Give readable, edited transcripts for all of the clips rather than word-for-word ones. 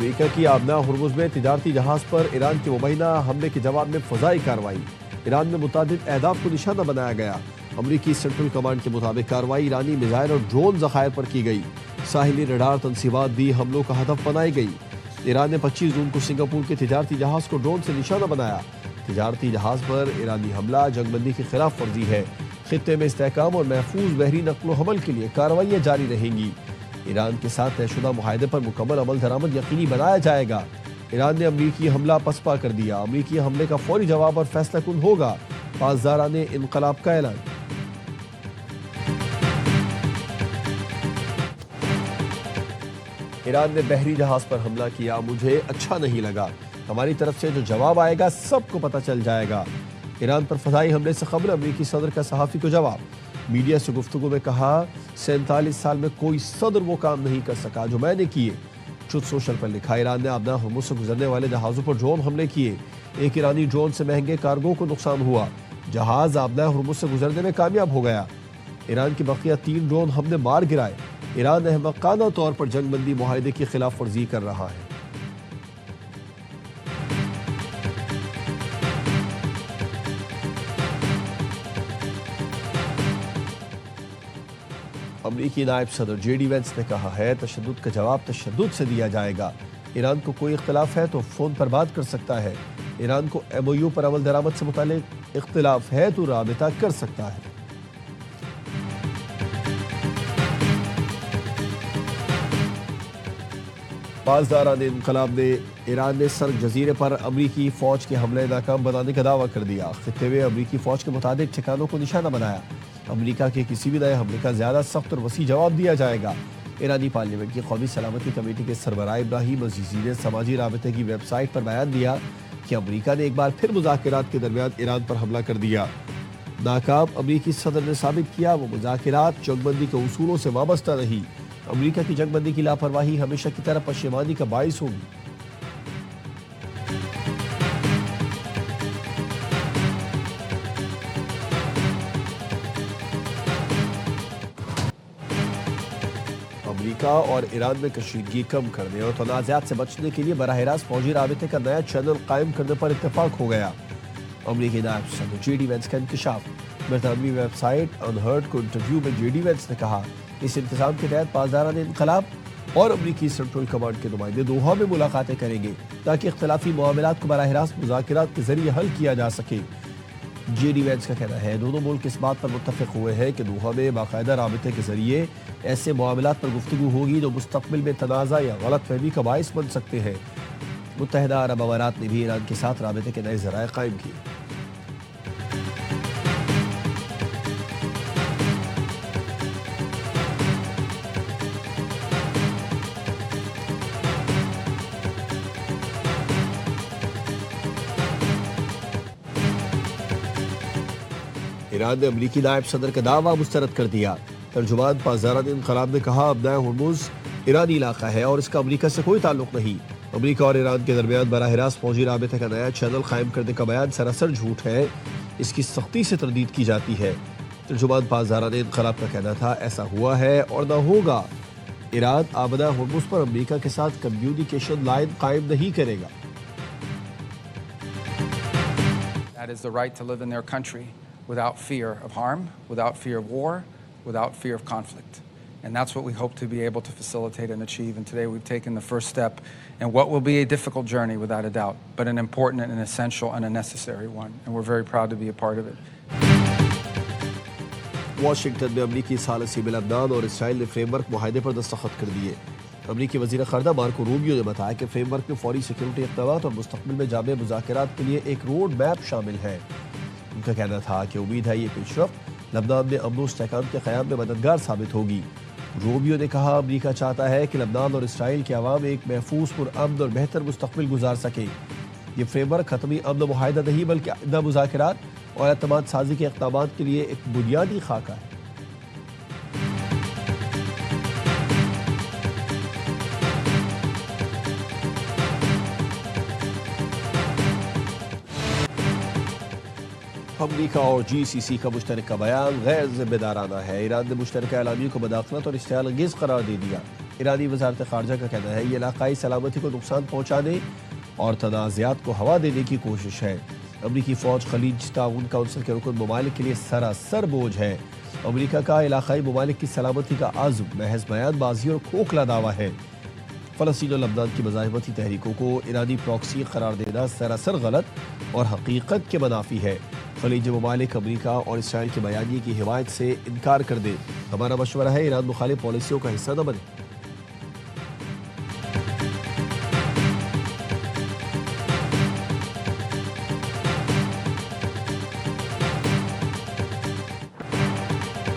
امریکہ کی آبنا ہرمز میں تجارتی جہاز پر ایران کے مبینہ حملے کے جواب میں فضائی کارروائی۔ ایران میں متعدد اہداف کو نشانہ بنایا گیا۔ امریکی سینٹرل کمانڈ کے مطابق کارروائی ایرانی میزائل اور ڈرون ذخائر پر کی گئی۔ ساحلی ریڈار تنصیبات بھی حملوں کا ہدف بنائی گئی۔ ایران نے 25 جون کو سنگاپور کے تجارتی جہاز کو ڈرون سے نشانہ بنایا۔ تجارتی جہاز پر ایرانی حملہ جنگ بندی کی خلاف ورزی ہے۔ خطے میں استحکام اور محفوظ بحری نقل و حمل کے لیے کارروائیاں جاری رہیں گی۔ ایران کے ساتھ طے شدہ معاہدے پر مکمل عمل درآمد یقینی بنایا جائے گا۔ ایران نے امریکی حملہ پسپا کر دیا۔ امریکی حملے کا فوری جواب اور فیصلہ کن ہوگا، پاسداران انقلاب کا اعلان۔ ایران نے بحری جہاز پر حملہ کیا، مجھے اچھا نہیں لگا۔ ہماری طرف سے جو جواب آئے گا سب کو پتہ چل جائے گا۔ ایران پر فضائی حملے سے قبل امریکی صدر کا صحافی کو جواب۔ میڈیا سے گفتگو میں کہا، 47 سال میں کوئی صدر وہ کام نہیں کر سکا جو میں نے کیے۔ ٹروتھ سوشل پر لکھا، ایران نے آبنا ہرمز سے گزرنے والے جہازوں پر ڈرون حملے کیے۔ ایک ایرانی ڈرون سے مہنگے کارگو کو نقصان ہوا۔ جہاز آبنا ہرمز سے گزرنے میں کامیاب ہو گیا۔ ایران کے بقیہ 3 ڈرون ہم نے مار گرائے۔ ایران احمقانہ طور پر جنگ بندی معاہدے کی خلاف ورزی کر رہا ہے۔ امریکی نائب صدر جے ڈی وینس نے کہا ہے، تشدد کا جواب تشدد سے دیا جائے گا۔ ایران کو کوئی اختلاف ہے تو فون پر بات کر سکتا ہے۔ ایران کو ایم او یو پر عمل درآمد سے متعلق اختلاف ہے تو رابطہ کر سکتا ہے۔ پاسداران انقلاب نے ایران نے سرخ جزیرے پر امریکی فوج کے حملے ناکام بنانے کا دعویٰ کر دیا۔ خطے میں امریکی فوج کے متعدد ٹھکانوں کو نشانہ بنایا۔ امریکہ کے کسی بھی نئے حملے کا زیادہ سخت اور وسیع جواب دیا جائے گا۔ ایرانی پارلیمنٹ کی قومی سلامتی کمیٹی کے سربراہ ابراہیم عزیزی نے سماجی رابطے کی ویب سائٹ پر بیان دیا کہ امریکہ نے ایک بار پھر مذاکرات کے درمیان ایران پر حملہ کر دیا۔ ناکام امریکی صدر نے ثابت کیا وہ مذاکرات جنگ بندی کے اصولوں سے وابستہ نہیں۔ امریکہ کی جنگ بندی کی لاپرواہی ہمیشہ کی طرح پشیمانی کا باعث ہوگی۔ امریکہ اور ایران میں کشیدگی کم کرنے اور تنازعات سے بچنے کے لیے براہ راست فوجی رابطے کا نیا چینل قائم کرنے پر اتفاق ہو گیا۔ امریکی نائب صدر جے ڈی وینس کا انکشاف۔ برطانوی ویب سائٹ انہرڈ کو انٹرویو میں جے ڈی وینس نے کہا، اس انتظام کے تحت پاسداران انقلاب اور امریکی سینٹرل کمانڈ کے نمائندے دوحہ میں ملاقاتیں کریں گے تاکہ اختلافی معاملات کو براہ راست مذاکرات کے ذریعے حل کیا جا سکے۔ جے ڈی وینس کا کہنا ہے، دونوں ملک اس بات پر متفق ہوئے ہیں کہ دوحہ میں باقاعدہ رابطے کے ذریعے ایسے معاملات پر گفتگو ہوگی جو مستقبل میں تنازع یا غلط فہمی کا باعث بن سکتے ہیں۔ متحدہ عرب امارات نے بھی ایران کے ساتھ رابطے کے نئے ذرائع قائم کیے۔ ایران نے امریکی نائب صدر کا دعویٰ مسترد کر دیا۔ ترجمان پاسداران انقلاب نے کہا، آبنائے ہرمز ایرانی علاقہ ہے اور اس کا امریکہ سے کوئی تعلق نہیں۔ امریکہ اور ایران کے درمیان براہ راست فوجی رابطے کا نیا چینل قائم کرنے کا بیان سراسر جھوٹ ہے، اس کی سختی سے تردید کی جاتی ہے۔ ترجمان پاسداران انقلاب کا کہنا تھا، ایسا ہوا ہے اور نہ ہوگا۔ ایران آبنائے ہرمز پر امریکہ کے ساتھ کمیونیکیشن لائن قائم نہیں کرے گا۔ That is the right to live in their country without fear of harm, without fear of war, without fear of conflict. And that's what we hope to be able to facilitate and achieve. And today we've taken the first step in what will be a difficult journey without a doubt, but an important and an essential and a necessary one. And we're very proud to be a part of it. Washington میں امریکی ثالثی میں لبنان اور اسرائیل نے frame work معاہدے پر دستخط کر دیے۔ امریکی وزیر خارجہ مارکو روبیو نے بتایا کہ فریم ورک میں فوری سیکیورٹی اقدامات اور مستقبل میں جامع مذاکرات کے لیے ایک روڈ میپ شامل ہے۔ ان کا کہنا تھا کہ امید ہے یہ پیش رفت لبنان میں امن و استحکام کے قیام میں مددگار ثابت ہوگی۔ روبیو نے کہا، امریکہ چاہتا ہے کہ لبنان اور اسرائیل کے عوام ایک محفوظ، پرامن اور بہتر مستقبل گزار سکے۔ یہ فریم ورک حتمی امن و معاہدہ نہیں بلکہ آئندہ مذاکرات اور اعتماد سازی کے اقدامات کے لیے ایک بنیادی خاکہ ہے۔ امریکہ اور جی سی سی کا مشترکہ بیان غیر ذمہ دارانہ ہے۔ ایران نے مشترکہ اعلامیے کو مداخلت اور اشتعال انگیز قرار دے دیا۔ ایرانی وزارت خارجہ کا کہنا ہے یہ علاقائی سلامتی کو نقصان پہنچانے اور تنازعات کو ہوا دینے کی کوشش ہے۔ امریکی فوج خلیج تعاون کونسل کے رکن ممالک کے لیے سراسر بوجھ ہے۔ امریکہ کا علاقائی ممالک کی سلامتی کا عزم محض بیان بازی اور کھوکھلا دعویٰ ہے۔ فلسطین و لبنان کی مزاحمتی تحریکوں کو ایرانی پراکسی قرار دینا سراسر غلط اور حقیقت کے منافی ہے۔ خلیج ممالک امریکہ اور اسرائیل کے بیانیے کی حمایت سے انکار کر دیں۔ ہمارا مشورہ ہے ایران مخالف پالیسیوں کا حصہ نہ بنے۔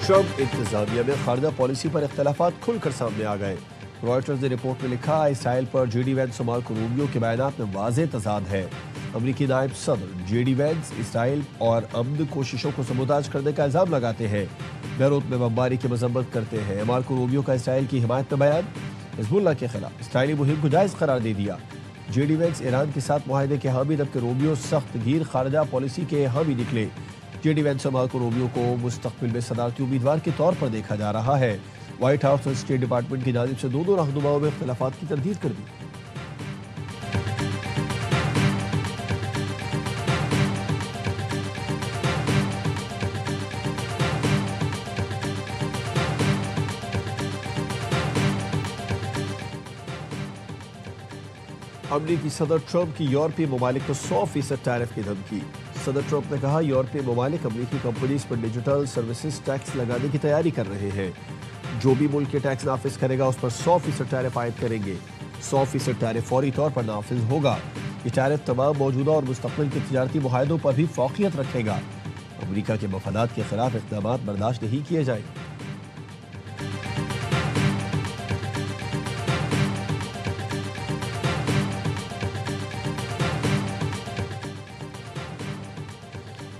ٹرمپ انتظامیہ میں خارجہ پالیسی پر اختلافات کھل کر سامنے آ گئے۔ رائٹرز نے رپورٹ میں لکھا اسرائیل پر جے ڈی وینس اور مارکو روبیو کے بیانات میں واضح تضاد ہے۔ امریکی نائب صدر جے ڈی وینس اسرائیل اور امن کوششوں کو سبوتاژ کرنے کا الزام لگاتے ہیں، بیروت میں بمباری کی مذمت کرتے ہیں۔ مارکو روبیو کا اسرائیل کی حمایت میں بیان، حزب اللہ کے خلاف اسرائیلی مہم کو جائز قرار دے دیا۔ جے ڈی وینس ایران کے ساتھ معاہدے کے حامی جبکہ روبیو سخت گیر خارجہ پالیسی کے حامی نکلے۔ جے ڈی وینس اور مارکو روبیو کو مستقبل میں صدارتی امیدوار کے طور پر دیکھا جا رہا ہے۔ وائٹ ہاؤس اور اسٹیٹ ڈپارٹمنٹ کی جانب سے دونوں رہنماؤں میں اختلافات کی تردید کر دی۔ امریکی صدر ٹرمپ کی یورپی ممالک کو 100% ٹیرف کی دھمکی۔ صدر ٹرمپ نے کہا یورپی ممالک امریکی کمپنیز پر ڈیجیٹل سروسز ٹیکس لگانے کی تیاری کر رہے ہیں۔ جو بھی ملک کے ٹیکس نافذ کرے گا اس پر 100% ٹیرف عائد کریں گے۔ 100% ٹیرف فوری طور پر نافذ ہوگا۔ یہ ٹیرف تمام موجودہ اور مستقبل کے تجارتی معاہدوں پر بھی فوقیت رکھے گا۔ امریکہ کے مفادات کے خلاف اقدامات برداشت نہیں کیے جائیں گے۔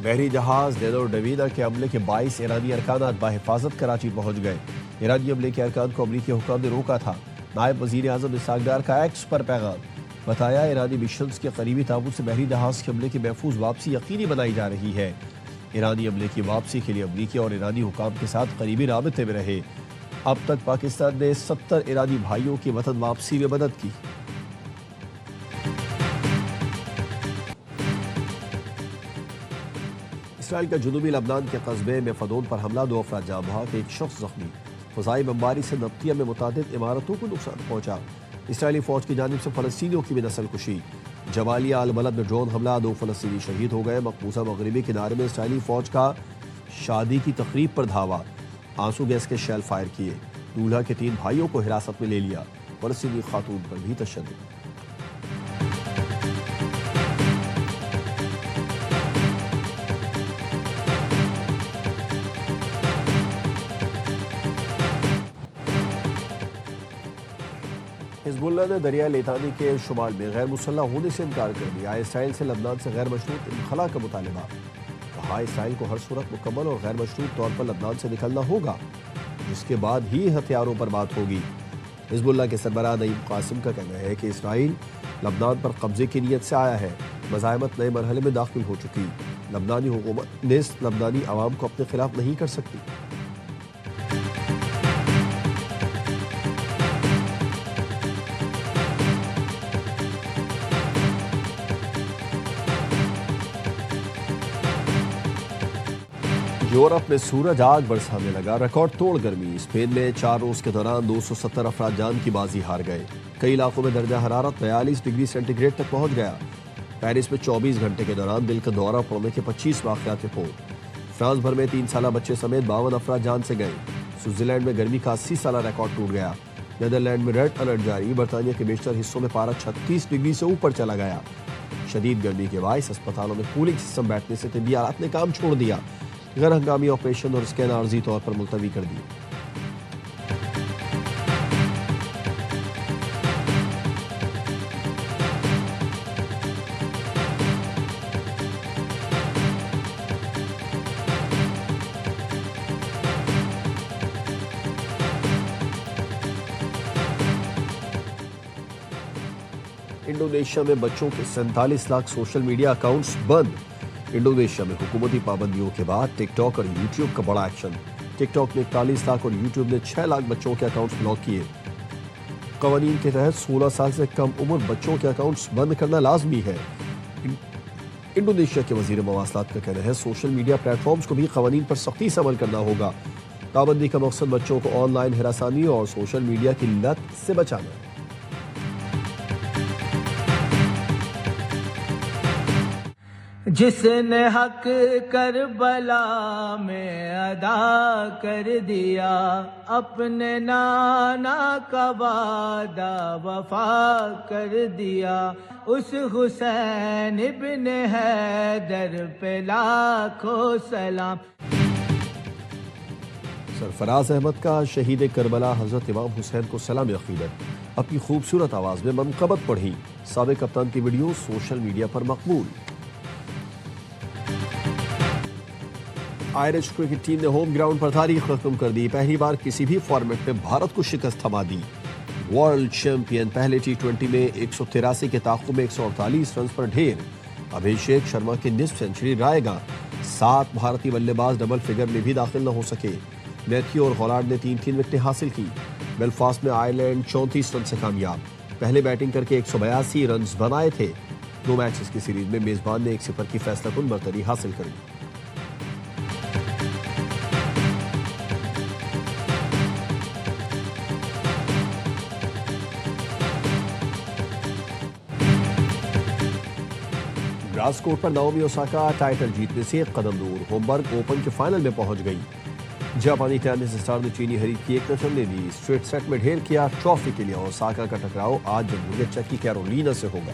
بحری جہاز ڈینو ڈیوینا کے حملے کے 22 ایرانی ارکان بحفاظت کراچی پہنچ گئے۔ ایرانی حملے کے ارکان کو امریکی حکام نے روکا تھا۔ نائب وزیر اعظم اسحاق ڈار کا ایکس پر پیغام، بتایا ایرانی مشنز کے قریبی تعاون سے بحری جہاز کے حملے کی محفوظ واپسی یقینی بنائی جا رہی ہے۔ ایرانی حملے کی واپسی کے لیے امریکی اور ایرانی حکام کے ساتھ قریبی رابطے میں رہے۔ اب تک پاکستان نے 70 ایرانی بھائیوں کی وطن واپسی میں مدد کی۔ اسرائیل کا جنوبی لبنان کے قصبے میفدون پر حملہ، 2 افراد جاں بحق، 1 شخص زخمی۔ فضائی بمباری سے نبطیہ میں متعدد عمارتوں کو نقصان پہنچا۔ اسرائیلی فوج کی جانب سے فلسطینیوں کی بھی نسل کشی۔ جبالیہ البلد میں ڈرون حملہ، 2 فلسطینی شہید ہو گئے۔ مقبوضہ مغربی کنارے میں اسرائیلی فوج کا شادی کی تقریب پر دھاوا، آنسو گیس کے شیل فائر کیے۔ دولہا کے 3 بھائیوں کو حراست میں لے لیا۔ فلسطینی خاتون پر بھی تشدد۔ حزب اللہ نے دریا لیتانی کے شمال میں غیر مسلح ہونے سے انکار کر دیا۔ اسرائیل سے لبنان سے غیر مشروط انخلا کا مطالبہ، کہا اسرائیل کو ہر صورت مکمل اور غیر مشروط طور پر لبنان سے نکلنا ہوگا، جس کے بعد ہی ہتھیاروں پر بات ہوگی۔ حزب اللہ کے سربراہ نعیم قاسم کا کہنا ہے کہ اسرائیل لبنان پر قبضے کی نیت سے آیا ہے۔ مزاحمت نئے مرحلے میں داخل ہو چکی۔ لبنانی حکومت نیز لبنانی عوام کو اپنے خلاف نہیں کر سکتی۔ یورپ میں سورج آگ برسانے لگا، ریکارڈ توڑ گرمی۔ اسپین میں 4 روز کے دوران 270 افراد جان کی بازی ہار گئے۔ کئی علاقوں میں درجہ حرارت 42 ڈگری سینٹی گریڈ تک پہنچ گیا۔ پیرس میں 24 گھنٹے کے دوران دل کا دورہ پڑنے کے 25 واقعات رپورٹ۔ فرانس بھر میں 3 سالہ بچے سمیت 52 افراد جان سے گئے۔ سوئٹزرلینڈ میں گرمی کا 80 سالہ ریکارڈ ٹوٹ گیا۔ نیدرلینڈ میں ریڈ الرٹ جاری، برطانیہ کے بیشتر حصوں میں پارہ 36 ڈگری سے اوپر چلا گیا۔ شدید گرمی کے باعث اسپتالوں میں کولنگ سسٹم بیٹھنے سے طبی آلات نے کام چھوڑ دیا۔ غیر ہنگامی آپریشن اور اسکین عارضی طور پر ملتوی کر دی۔ انڈونیشیا میں بچوں کے 47 لاکھ سوشل میڈیا اکاؤنٹس بند۔ انڈونیشیا میں حکومتی پابندیوں کے بعد ٹک ٹاک اور یوٹیوب کا بڑا ایکشن۔ ٹک ٹاک نے 41 لاکھ اور یوٹیوب نے 6 لاکھ بچوں کے اکاؤنٹس بلاک کیے۔ قوانین کے تحت 16 سال سے کم عمر بچوں کے اکاؤنٹس بند کرنا لازمی ہے۔ انڈونیشیا کے وزیر مواصلات کا کہنا ہے سوشل میڈیا پلیٹ فارمز کو بھی قوانین پر سختی سے عمل کرنا ہوگا۔ پابندی کا مقصد بچوں کو آن لائن ہراسانی اور سوشل میڈیا کی لت سے بچانا ہے۔ جس نے حق کربلا میں ادا کر دیا، اپنے نانا کا وعدہ وفا کر دیا، اس حسین ابن حیدر پہ لاکھوں سلام۔ سرفراز احمد کا شہید کربلا حضرت امام حسین کو سلام عقیدت، اپنی خوبصورت آواز میں منقبت پڑھی۔ سابق کپتان کی ویڈیو سوشل میڈیا پر مقبول۔ آئرش کرکٹ ٹیم نے ہوم گراؤنڈ پر تاریخ ختم کر دی، پہلی بار کسی بھی فارمیٹ میں بھارت کو شکست تھما دی۔ ورلڈ چیمپئن پہلے ٹی20 میں 183 کے تعاقب میں 148 رنز پر ڈھیر۔ ابھیشیک شرما کی نصف سنچری رائے گا، 7 بھارتی بلے باز ڈبل فگر میں بھی داخل نہ ہو سکے۔ میتھیو اور ہالینڈ نے 3 وکٹیں حاصل کی۔ بیلفاسٹ میں آئرلینڈ 34 رن سے کامیاب، پہلے بیٹنگ کر کے 182 رنز بنائے تھے۔ 2 میچز کی سیریز میں میزبان نے 1-0 کی فیصلہ کن برتری حاصل کر لی۔ گراس کورٹ پر ناؤمی اوساکا ٹائٹل جیتنے سے ایک قدم دور، ہومبرگ اوپن کے فائنل میں پہنچ گئی۔ جاپانی ٹینس اسٹار نے چینی حریف کی 1 نہ چلنے دی، اسٹریٹ سیٹ میں ڈھیر کیا۔ ٹرافی کے لیے اوساکا کا ٹکراؤ آج جمہوریت چیک کی کیرولینا سے ہوگا۔